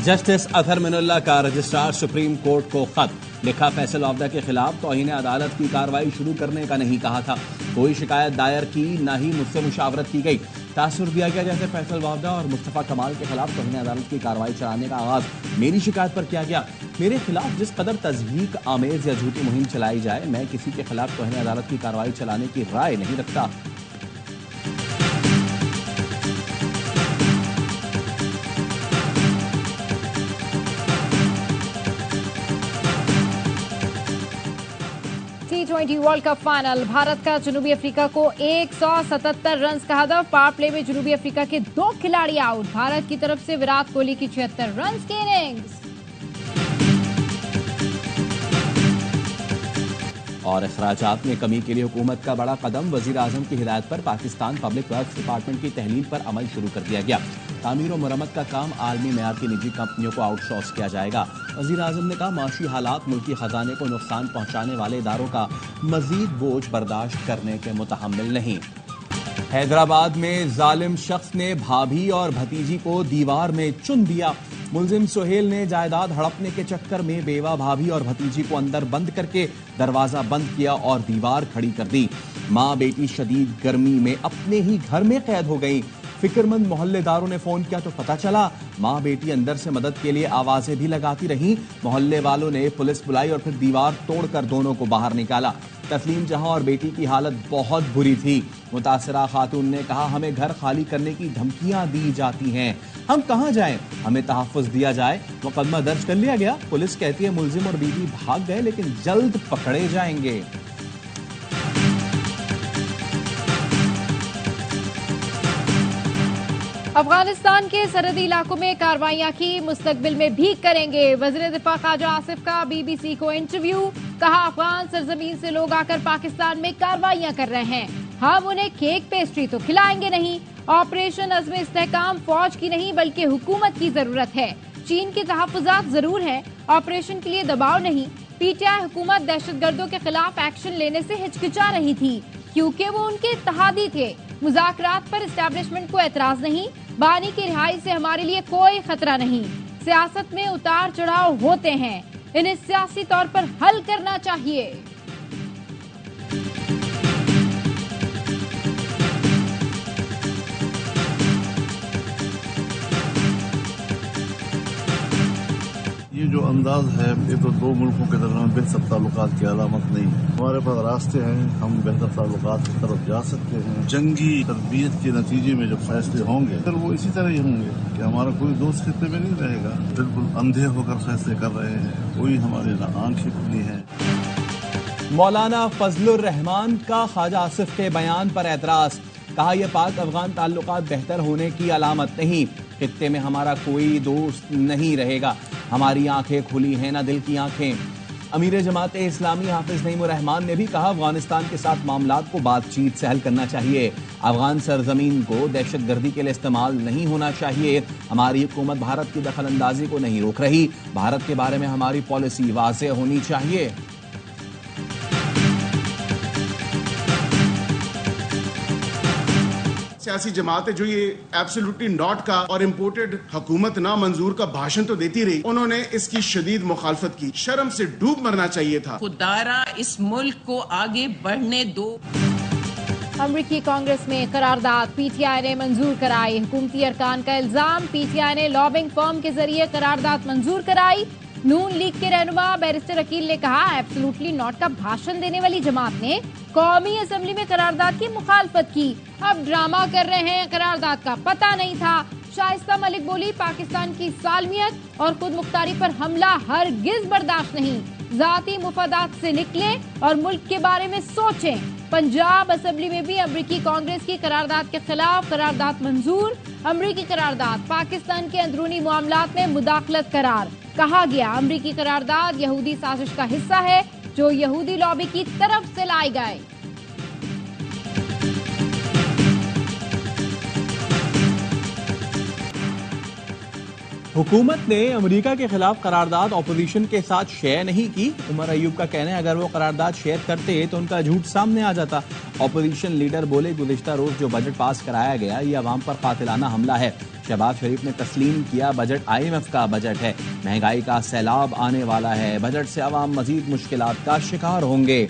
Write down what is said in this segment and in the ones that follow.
Justice Athar Minallah का registrar supreme court को खत लिखा। फैसल वावदा के खिलाफ तौहीन अदालत की कार्रवाई शुरू करने का नहीं कहा था। कोई शिकायत दायर की न ही मुझसे मुशावरत की गई। तासुर दिया गया जैसे फैसल वावदा और मुस्तफा कमाल के खिलाफ तौहीन अदालत की कार्रवाई चलाने का आगाज मेरी शिकायत पर किया गया। मेरे खिलाफ जिस कदर तज़हीक आमेज या झूठी मुहिम चलाई जाए, मैं किसी के खिलाफ तौहीन अदालत की कार्रवाई चलाने की राय नहीं रखता। T20 world cup final, Bharat का जनूबी अफ्रीका को 177 रन का हदफ। पावर प्ले में जनूबी अफ्रीका के 2 खिलाड़ी आउट। भारत की तरफ से विराट कोहली की 76 रन की इनिंग्स। और अखराजात में कमी के लिए हुकूमत का बड़ा कदम। वजीर आजम की हिदायत पर पाकिस्तान पब्लिक वर्क्स डिपार्टमेंट की तहलील पर अमल शुरू कर दिया गया। तामीर और मरम्मत का काम आलमी मेयार की निजी कंपनियों को आउटसोर्स किया जाएगा। वजीर आजम ने कहा, माशी हालात मुल्की खजाने को नुकसान पहुंचाने वाले इदारों का मजीद बोझ बर्दाश्त करने के मुतहम्मिल नहीं। हैदराबाद में जालिम शख्स ने भाभी और भतीजी को दीवार में चुन दिया। मुलजिम सुहेल ने जायदाद हड़पने के चक्कर में बेवा भाभी और भतीजी को अंदर बंद करके दरवाजा बंद किया और दीवार खड़ी कर दी। मां बेटी शदीद गर्मी में अपने ही घर में कैद हो गई। फिक्रमंद मोहल्लेदारों ने फोन किया तो पता चला मां बेटी अंदर से मदद के लिए आवाजें भी लगाती रहीं। मोहल्ले वालों ने पुलिस बुलाई और फिर दीवार तोड़कर दोनों को बाहर निकाला। तस्लीम जहां और बेटी की हालत बहुत बुरी थी। मुतासिरा खातून ने कहा, हमें घर खाली करने की धमकियां दी जाती हैं, हम कहां जाएं, हमें तहफ़्फ़ुज़ दिया जाए। मुकदमा दर्ज कर लिया गया। पुलिस कहती है मुलजिम और बीवी भाग गए लेकिन जल्द पकड़े जाएंगे। अफगानिस्तान के सरहदी इलाकों में कार्रवाइयां की, मुस्तकबिल में भी करेंगे। वज़ीर दिफा ख्वाजा आसिफ का बीबीसी को इंटरव्यू। कहा, अफगान सरजमीन से लोग आकर पाकिस्तान में कार्रवाइयां कर रहे हैं, हम उन्हें केक पेस्ट्री तो खिलाएंगे नहीं। ऑपरेशन अज़्म इस्तेहकाम फौज की नहीं बल्कि हुकूमत की जरूरत है। चीन के तहफ़्फ़ुज़ात जरूर हैं, ऑपरेशन के लिए दबाव नहीं। पीटीआई हुकूमत दहशतगर्दों के खिलाफ एक्शन लेने से हिचकिचा रही थी क्योंकि वो उनके इत्तेहादी थे। मुज़ाकरात पर एस्टैब्लिशमेंट को एतराज नहीं। बानी की रिहाई से हमारे लिए कोई खतरा नहीं। सियासत में उतार चढ़ाव होते हैं, इन्हें सियासी तौर पर हल करना चाहिए। ये जो अंदाज है, ये तो दो मुल्कों के दरमियान बेहतर ताल्लुकात की अलामत नहीं है। हमारे पास रास्ते हैं, हम बेहतर ताल्लुकात की तरफ जा सकते हैं। जंगी तरबियत के नतीजे में जो फैसले होंगे फिर वो इसी तरह ही होंगे कि हमारा कोई दोस्त खित्ते में नहीं रहेगा। बिल्कुल अंधे होकर फैसले कर रहे हैं, कोई हमारी ना आंखें खुली हैं। मौलाना फजलुर रहमान का ख्वाजा आसिफ के बयान पर एतराज। कहा, यह पाक अफगान ताल्लुकात बेहतर होने की अलामत नहीं। खित्ते में हमारा कोई दोस्त नहीं रहेगा। हमारी आंखें खुली हैं ना दिल की आंखें। अमीर जमात इस्लामी हाफिज नईमुर रहमान ने भी कहा, अफगानिस्तान के साथ मामलात को बातचीत से हल करना चाहिए। अफगान सरजमीन को दहशतगर्दी के लिए इस्तेमाल नहीं होना चाहिए। हमारी हुकूमत भारत की दखल अंदाजी को नहीं रोक रही। भारत के बारे में हमारी पॉलिसी वाज़ेह होनी चाहिए। सियासी जमातें जो ये एब्सोल्युटली नॉट का और इम्पोर्टेड हुकूमत ना मंजूर का भाषण तो देती रही, उन्होंने इसकी शदीद मुखालफत की। शर्म से डूब मरना चाहिए था। खुदारा इस मुल्क को आगे बढ़ने दो। अमरीकी कांग्रेस में करारदाद पीटीआई ने मंजूर कराई। हुकूमती अरकान का इल्जाम, पीटीआई ने लॉबिंग फर्म के जरिए करारदाद मंजूर कराई। नून लीग के रहनुमा बैरिस्टर अकील ने कहा, एब्सोल्युटली नॉट का भाषण देने वाली जमात ने कौमी असेंबली में करारदाद की मुखालफत की। अब ड्रामा कर रहे हैं, करारदाद का पता नहीं था। शाइस्ता मलिक बोली, पाकिस्तान की सालमियत और खुद मुख्तारी पर हमला हरगिज बर्दाश्त नहीं। जाती मुफादात से निकले और मुल्क के बारे में सोचें। पंजाब असेंबली में भी अमरीकी कांग्रेस की करारदाद के खिलाफ करारदाद मंजूर। अमरीकी करारदाद पाकिस्तान के अंदरूनी मामलात में मुदाखलत करार। कहा गया, अमरीकी करारदाद यहूदी साजिश का हिस्सा है जो यहूदी लॉबी की तरफ से लाई गए। हुकूमत ने अमेरिका के खिलाफ करारदाद ऑपोजिशन के साथ शेयर नहीं की। उमर अयूब का कहना है अगर वो करारदाद शेयर करते तो उनका झूठ सामने आ जाता। ऑपोजिशन लीडर बोले गुज़िश्ता रोज जो बजट पास कराया गया ये अवाम पर कातिलाना हमला है। शहबाज शरीफ ने तस्लीम किया बजट IMF का बजट है, महंगाई का सैलाब आने वाला है, बजट से अवाम मजीद मुश्किलात का शिकार होंगे।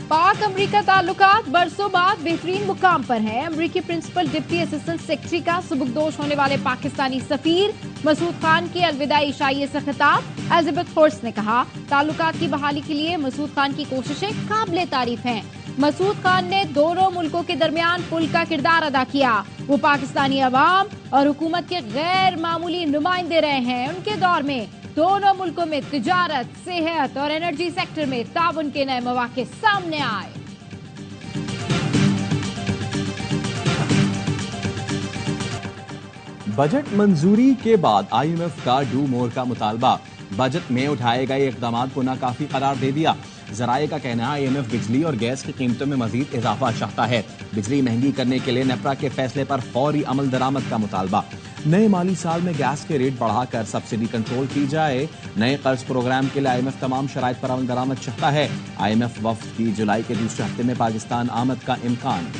पाक अमरीका ताल्लुकात बरसों बाद बेहतरीन मुकाम पर है। अमरीकी प्रिंसिपल डिप्टी असिस्टेंट सेक्रेटरी का सुबुकदोश होने वाले पाकिस्तानी सफीर मसूद खान की अलविदाई इशाइये से खिताब। एलिजाबेथ होर्स ने कहा ताल्लुकात की बहाली के लिए मसूद खान की कोशिशें काबिले तारीफ हैं। मसूद खान ने दोनों मुल्कों के दरमियान पुल का किरदार अदा किया। वो पाकिस्तानी अवाम और हुकूमत के गैर मामूली नुमाइंदे रहे हैं। उनके दौर में दोनों मुल्कों में तिजारत, सेहत और एनर्जी सेक्टर में ताउन के नए मौके सामने आए। बजट मंजूरी के बाद IMF का डू मोर का मुतालबा। बजट में उठाए गए इक़दामात को नाकाफी करार दे दिया। ज़राए का कहना है IMF बिजली और गैस की कीमतों में मजीद इजाफा चाहता है। बिजली महंगी करने के लिए नेपरा के फैसले पर फौरी अमल दरामद का मुतालबा। नए माली साल में गैस के रेट बढ़ाकर सब्सिडी कंट्रोल की जाए। नए कर्ज प्रोग्राम के लिए IMF तमाम शराइत पर अमल दरामद चाहता है। IMF वफ्द की जुलाई के दूसरे हफ्ते में पाकिस्तान आमद का इम्कान।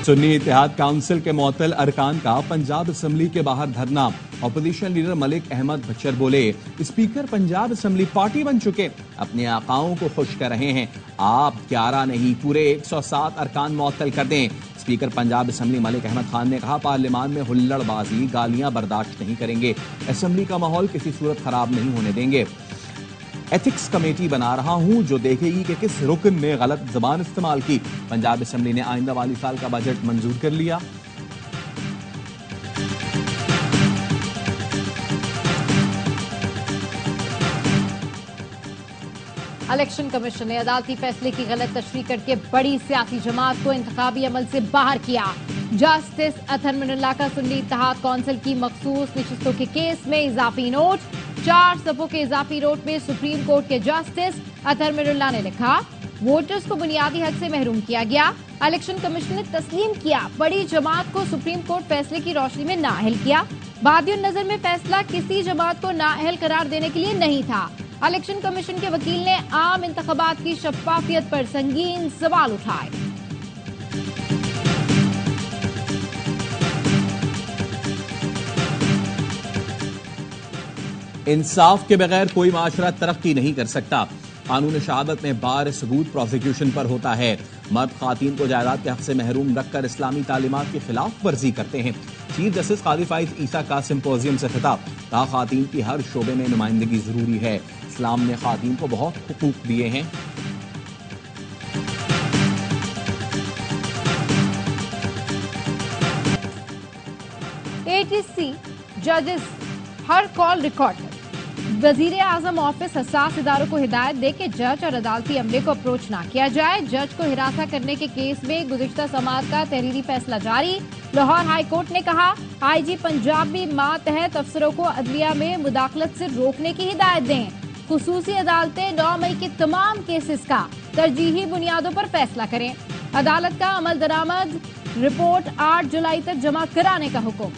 सुन्नी इत्तेहाद काउंसिल के मुअत्तल अरकान का पंजाब असम्बली के बाहर धरना। अपोजिशन लीडर मलिक अहमद बच्चर बोले स्पीकर पंजाब असम्बली पार्टी बन चुके, अपने आकाओं को खुश कर रहे हैं। आप 11 नहीं पूरे 107 अरकान मुअत्तल कर दें। स्पीकर पंजाब असम्बली मलिक अहमद खान ने कहा पार्लियामान में हुल्लड़बाजी गालियां बर्दाश्त नहीं करेंगे। असम्बली का माहौल किसी सूरत खराब नहीं होने देंगे। एथिक्स कमेटी बना रहा हूं जो देखेगी कि किस रुकन ने गलत जबान इस्तेमाल की। पंजाब असम्बली ने आइंदा वाली साल का बजट मंजूर कर लिया। इलेक्शन कमीशन ने अदालती फैसले की गलत तशरीह करके बड़ी सियासी जमात को इंतखाबी अमल से बाहर किया। जस्टिस अतहर मिनुल्लाह का सुन्नी इत्तेहाद कौंसिल की मखसूस नशिस्तों के केस में इजाफी नोट। 4 सफ़ों के इजाफी नोट में सुप्रीम कोर्ट के जस्टिस अतहर मिनुल्लाह ने लिखा वोटर्स को बुनियादी हक से महरूम किया गया। इलेक्शन कमीशन ने तस्लीम किया बड़ी जमात को सुप्रीम कोर्ट फैसले की रोशनी में नाअहल किया। बादियुन नजर में फैसला किसी जमात को नाअहल करार देने के लिए नहीं था। इलेक्शन कमीशन के वकील ने आम इंतखाबात की शफाफियत पर संगीन सवाल उठाए। इंसाफ के बगैर कोई माशरा तरक्की नहीं कर सकता। कानून शहादत में बार सबूत प्रोसिक्यूशन पर होता है। मर्द खातीन को जायदाद के हक से महरूम रखकर इस्लामी तालीमात की खिलाफ वर्जी करते हैं। चीफ जस्टिस कादी फाइज ईसा का सिंपोजियम से खिताब। कहा खातीन की हर शोबे में नुमाइंदगी जरूरी है। इस्लाम ने खातीन को बहुत हुकूक दिए हैं। ATC जजेस हर कॉल रिकॉर्ड। वजीर आजम ऑफिस हसास इदारों को हिदायत दे के जज और अदालती अमले को अप्रोच ना किया जाए। जज को हिरासत करने के केस में गुज़िश्ता समाअत का तहरीरी फैसला जारी। लाहौर हाई कोर्ट ने कहा IG पंजाब भी मातहत अफसरों को अदलिया में मुदाखलत से रोकने की हिदायत दें। खुसूसी अदालतें 9 मई के तमाम केसेस का तरजीही बुनियादों पर फैसला करें। अदालत का अमल दरामद रिपोर्ट 8 जुलाई तक जमा कराने का हुक्म।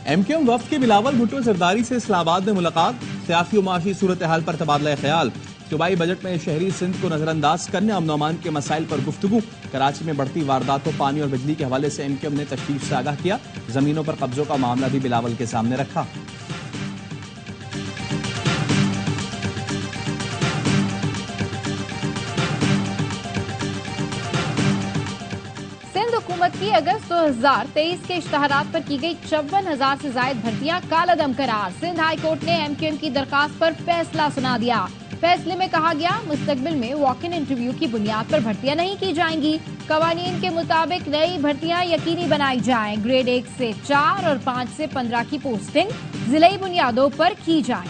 MQM वफ्द के बिलावल भुट्टो जरदारी से इस्लामाबाद में मुलाकात। सियासी और माशी सूरत हाल पर तबादला ख्याल। सूबाई बजट में शहरी सिंध को नजरअंदाज करने अमन अमान के मसाइल पर गुफ्तगू। कराची में बढ़ती वारदातों पानी और बिजली के हवाले से MQM ने तशवीश से आगाह किया। जमीनों पर कब्जों का मामला भी बिलावल के सामने रखा। हुकूमत की अगस्त 2023 के इश्तहारात पर की गई 54,000 से जायद भर्तियां कालादम करार। सिंध हाई कोर्ट ने MQM की दरखास्त पर फैसला सुना दिया। फैसले में कहा गया मुस्तकबिल में वॉक इन इंटरव्यू की बुनियाद पर भर्तियां नहीं की जाएंगी। कवानीन के मुताबिक नई भर्तियां यकीनी बनाई जाएं। ग्रेड 1 से 4 और 5 से 15 की पोस्टिंग जिलाई बुनियादों पर की जाए।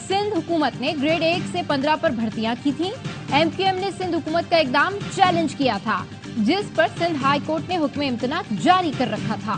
सिंध हुकूमत ने ग्रेड 1 से 15 पर भर्तियां की थी। MQM ने सिंध हुकूमत का इकदाम चैलेंज किया था, जिस पर सिंध हाई कोर्ट ने हुक्म इम्तना जारी कर रखा था।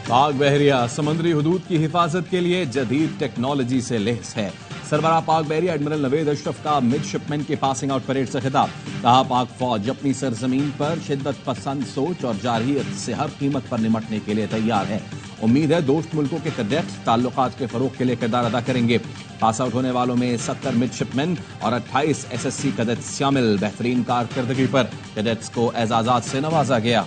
पाक बहरिया समुद्री हुदूद की हिफाजत के लिए जदीद टेक्नोलॉजी से लैस है। सरबराह पाक बहरिया एडमिरल नवेद अशरफ का मिडशिपमैन के पासिंग आउट परेड से खिताब। कहा, पाक फौज अपनी सरजमीन पर शिद्दत पसंद सोच और जारहियत से हर कीमत पर निमटने के लिए तैयार है। उम्मीद है दोस्त मुल्कों के कैडेट्स ताल्लुकात के फरोग के लिए किरदार अदा करेंगे। पास आउट होने वालों में 70 मिडशिपमैन और 28 SSC कैडेट्स शामिल। बेहतरीन कारकर्दगी पर कैडेट्स को एजाजात से नवाजा गया।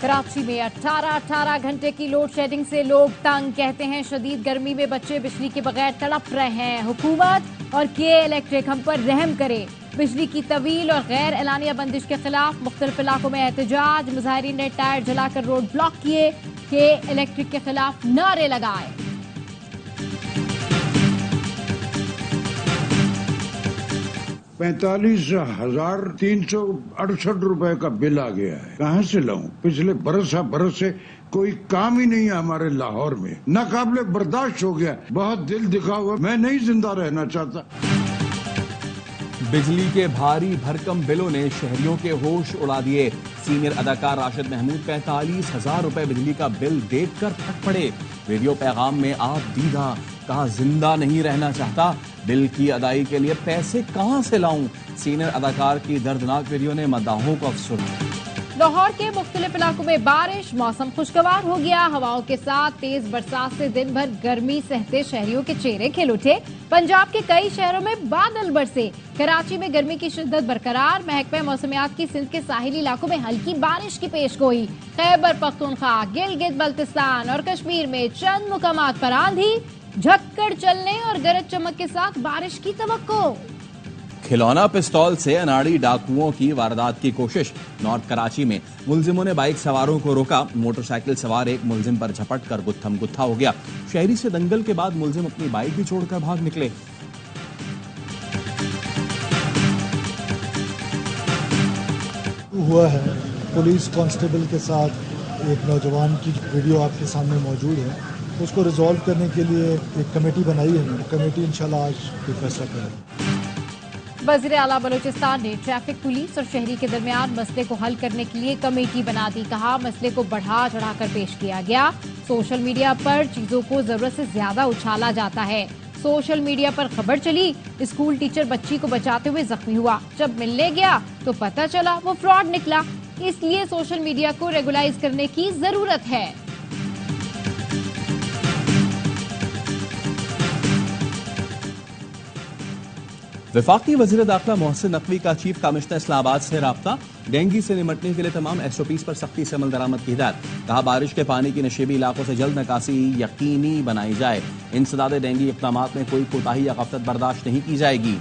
कराची में 18 घंटे की लोड शेडिंग से लोग तंग। कहते हैं शदीद गर्मी में बच्चे बिजली के बगैर तड़प रहे हैं। हुकूमत और के इलेक्ट्रिक हम पर रहम करे। बिजली की तवील और गैर एलानिया बंदिश के खिलाफ मुख्तलिफ इलाकों में एहतजाज। मुजाहिरीन ने टायर जलाकर रोड ब्लॉक किए। के इलेक्ट्रिक के खिलाफ नारे लगाए। ₹45,368 का बिल आ गया है। कहाँ से लाऊं? पिछले बरस से कोई काम ही नहीं है हमारे लाहौर में। नाकाबिले बर्दाश्त हो गया। बहुत दिल दिखा हुआ, मैं नहीं जिंदा रहना चाहता। बिजली के भारी भरकम बिलों ने शहरियों के होश उड़ा दिए। सीनियर अदाकार राशिद महमूद 45,000 रुपए बिजली का बिल देखकर थक पड़े। वीडियो पैगाम में आप दीदा, कहा जिंदा नहीं रहना चाहता, बिल की अदाई के लिए पैसे कहां से लाऊं। सीनियर अदाकार की दर्दनाक वीडियो ने मदाहों को अफसुर्दा। लाहौर के मुख्तलिफ इलाकों में बारिश, मौसम खुशगवार हो गया। हवाओं के साथ तेज बरसात से दिन भर गर्मी सहते शहरियों के चेहरे खिल उठे। पंजाब के कई शहरों में बादल बरसे। कराची में गर्मी की शिद्दत बरकरार। महकमा मौसमियात की सिंध के साहिली इलाकों में हल्की बारिश की पेशगोई। खैबर पख्तूनख्वा, गिलगित बल्तिस्तान और कश्मीर में चंद मुकामात पर आंधी, झक्कड़ चलने और गरज चमक के साथ बारिश की तवक्को। खिलौना पिस्तौल से अनाड़ी डाकुओं की वारदात की कोशिश। नॉर्थ कराची में मुलजिमों ने बाइक सवारों को रोका। मोटरसाइकिल सवार एक मुलजिम पर झपट कर गुत्थम गुत्था हो गया। शहरी से दंगल के बाद मुलजिम अपनी बाइक भी छोड़कर भाग निकले। हुआ है पुलिस कांस्टेबल के साथ एक नौजवान की वीडियो आपके सामने मौजूद है। उसको रिजॉल्व करने के लिए एक कमेटी बनाई है। कमेटी इंशाल्लाह आज फैसला करेगी। वज़ीर आला बलूचिस्तान ने ट्रैफिक पुलिस और शहरी के दरमियान मसले को हल करने के लिए कमेटी बना दी। कहा, मसले को बढ़ा चढ़ाकर पेश किया गया। सोशल मीडिया पर चीजों को जरूरत से ज्यादा उछाला जाता है। सोशल मीडिया पर खबर चली, स्कूल टीचर बच्ची को बचाते हुए जख्मी हुआ। जब मिलने गया तो पता चला वो फ्रॉड निकला। इसलिए सोशल मीडिया को रेगुलाइज करने की जरूरत है। वफाकी वज़ीर दाखिला मोहसिन नकवी का चीफ कमिश्नर इस्लामाबाद से राब्ता। डेंगू से निमटने के लिए तमाम SOPs पर सख्ती से अमल दरामद की हिदायत। कहा, बारिश के पानी की नशीबी इलाकों से जल्द निकासी यकीनी बनाई जाए। इंसदाद डेंगू इक़दामात में कोई कोताही या गफलत बर्दाश्त नहीं की जाएगी।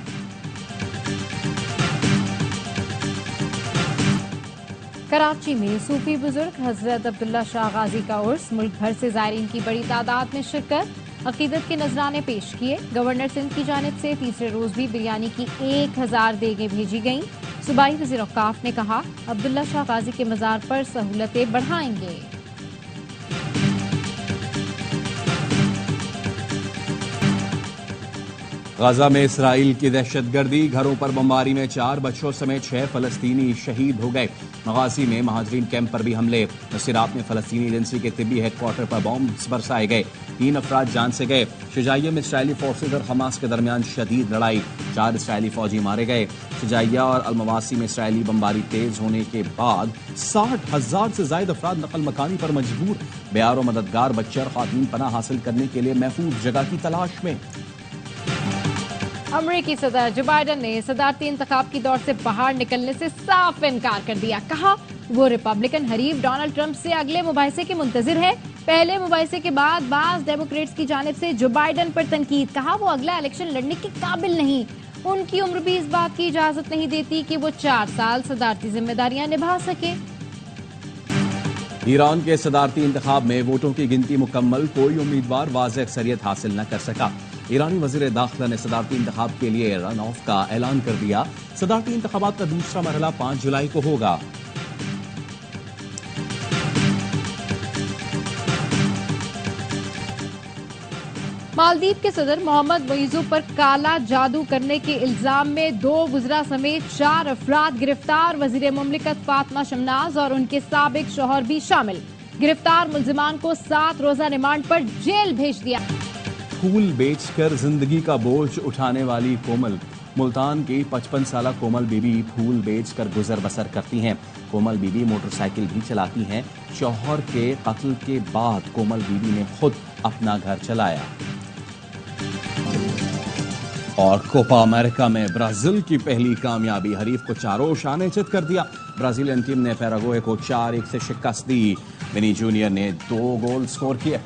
कराची में सूफी बुजुर्ग हजरत अब्दुल्ला शाह गाजी का उर्स। मुल्क भर से ज़ायरीन की बड़ी तादाद में शिरकत। अकीदत के नजराने पेश किए। गवर्नर सिंध की जानिब से तीसरे रोज भी बिरयानी की 1000 देगें भेजी गईं। सूबाई वज़ीर औकाफ ने कहा, अब्दुल्ला शाह गाजी के मज़ार पर सहूलतें बढ़ाएंगे। गाजा में इसराइल की दहशतगर्दी। घरों पर बमबारी में 4 बच्चों समेत 6 फलस्तीनी शहीद हो गए। मगासी में महाजरीन कैंप पर भी हमले। नसीरात में फलस्तीनी एजेंसी के तिब्बी हेडक्वार्टर पर बॉम्ब बरसाए गए। 3 अफराद जान से गए। शुजाइया में इसराइली फोर्सेज और हमास के दरमियान शदीद लड़ाई। 4 इसराइली फौजी मारे गए। शुजाइया और अलमवासी में इसराइली बमबारी तेज होने के बाद 60,000 से ज्यादा अफराद नकल मकानी पर मजबूर। बेयार और मददगार बच्चे और खातून पनाह हासिल करने के लिए महफूज जगह की तलाश में। अमेरिकी सदर जो बाइडन ने सदारती इंतखाब की दौड़ से बाहर निकलने से साफ इनकार कर दिया। कहा, वो रिपब्लिकन हरीफ डोनाल्ड ट्रंप से अगले मुबाहिसे के मुंतजिर है। पहले मुबाहिसे के बाद बाज डेमोक्रेट्स की जानिब से जो बाइडन पर तनकीद। कहा, वो अगला इलेक्शन लड़ने के काबिल नहीं। उनकी उम्र भी इस बात की इजाजत नहीं देती कि वो 4 साल सदारती जिम्मेदारियां निभा सके। ईरान के सदारती इंतखाब में वोटों की गिनती मुकम्मल। कोई उम्मीदवार वाज़ेह अक्सरियत हासिल न कर सका। ईरानी वज़ीर दाखिला ने सदारती इंतखाब के लिए रन ऑफ का ऐलान कर दिया। सदारती इंतखाबात का दूसरा मरहला 5 जुलाई को होगा। मालदीव के सदर मोहम्मद मुइज़ू पर काला जादू करने के इल्जाम में 2 वुज़रा समेत 4 अफराद गिरफ्तार। वज़ीर मुमलिकत फातिमा शमनाज और उनके साबिक शौहर भी शामिल। गिरफ्तार मुल्जिमान को 7 रोजा रिमांड पर जेल भेज दिया। फूल बेचकर जिंदगी का बोझ उठाने वाली कोमल। मुल्तान की 55 साला कोमल बीबी फूल बेचकर गुजर बसर करती हैं। कोमल बीबी मोटरसाइकिल भी चलाती हैं। शौहर के कत्ल के बाद कोमल बीबी ने खुद अपना घर चलाया। और कोपा अमेरिका में ब्राजील की पहली कामयाबी, हरीफ को चारों शाने चित कर दिया। ब्राजीलियन टीम ने पैराग्वे को 4-1 से शिकस्त दी। विनी जूनियर ने 2 गोल स्कोर किए।